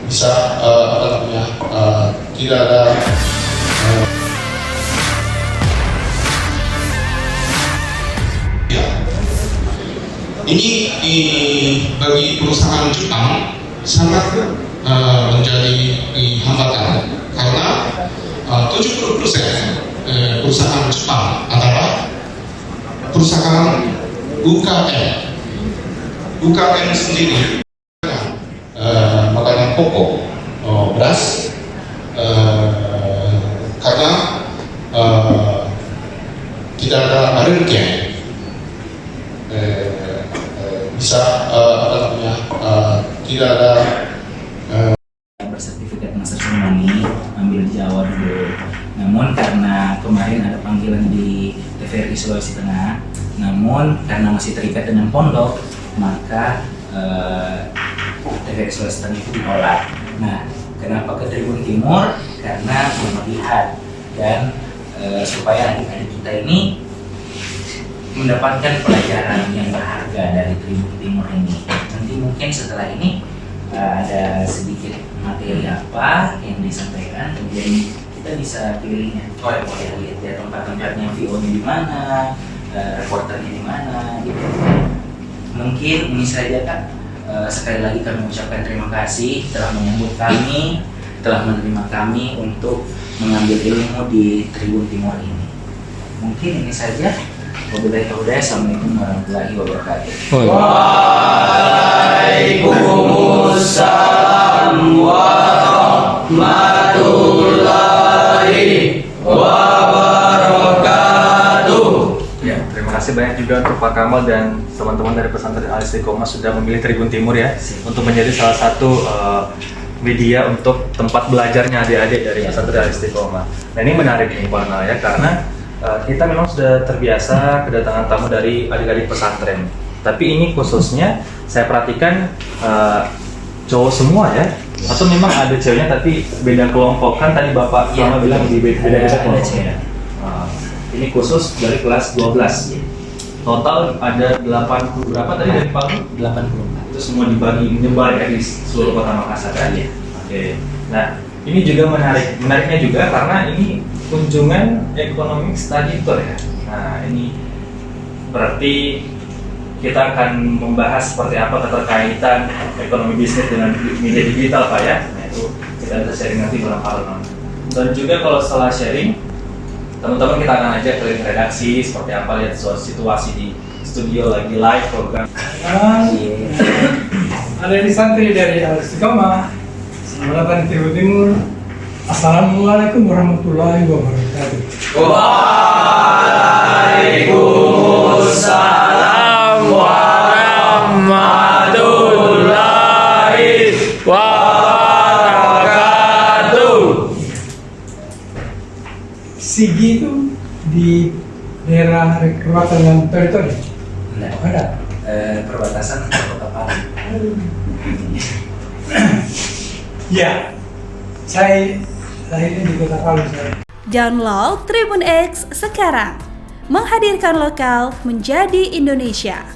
bisa tidak ada ini bagi perusahaan Jepang sangat menjadi hambatan karena 70% perusahaan Jepang adalah perusahaan UKM. UKM sendiri makanan pokok, beras, karena tidak ada alergen, bisa tidak ada bersertifikat master ceremony ambil di Jawa dulu. Namun karena kemarin ada panggilan di TVRI Sulawesi Tengah, namun karena masih terikat dengan pondok, maka TVRI Sulawesi Tengah itu ditolak. Nah, kenapa ke Tribun Timur? Karena melihat dan supaya adik-adik kita ini mendapatkan pelajaran yang berharga dari Tribun Timur ini. Nanti mungkin setelah ini ada sedikit materi apa yang disampaikan, kemudian kita bisa pilihnya. Oh ya, boleh lihat ya tempat-tempatnya, VO-nya di mana, reporternya di mana, gitu. Mungkin ini saja Kak. Sekali lagi kami mengucapkan terima kasih telah menyambut kami, telah menerima kami untuk mengambil ilmu di Tribun Timur ini. Mungkin ini saja. Wabillahi taufiq. Assalamualaikum warahmatullahi wabarakatuh. Waalaikumsalam warahmatullahi wabarakatuh. Ya, terima kasih banyak juga untuk Pak Kamal dan teman-teman dari pesantren Al Istiqomah sudah memilih Tribun Timur ya untuk menjadi salah satu media untuk tempat belajarnya adik-adik dari pesantren Al Istiqomah. Nah, ini menarik nih Pak Kamal ya, karena kita memang sudah terbiasa kedatangan tamu dari adik-adik pesantren. Tapi ini khususnya saya perhatikan cowok semua ya, atau memang ada ceweknya tapi beda kelompok, kan tadi Bapak Kamal bilang di beda-beda kelompok. Ini khusus dari kelas 12. Total ada 80 berapa tadi dari Pak? 84. Itu semua dibagi menyebar ya di seluruh kota Makassar kan? Iya. Oke. Nah, ini juga menariknya juga karena ini kunjungan economic study tour ya. Nah, ini berarti kita akan membahas seperti apa keterkaitan ekonomi bisnis dengan media digital Pak ya. Nah, itu kita bisa sharing nanti dalam hal. Dan juga kalau setelah sharing, teman-teman kita akan ajak ke redaksi seperti apa, lihat situasi di studio lagi live program. Ada di santri dari Al Istiqomah. Selamat datang di Tribun Timur. Assalamualaikum warahmatullahi wabarakatuh. Waalaikumsalam warahmatullahi wabarakatuh. Sigi itu di daerah perbatasan dengan teritori. Nah, Ada. perbatasan Kota Palu. Ya, saya lahirnya di Kota Palu. Download Tribun X sekarang, menghadirkan lokal menjadi Indonesia.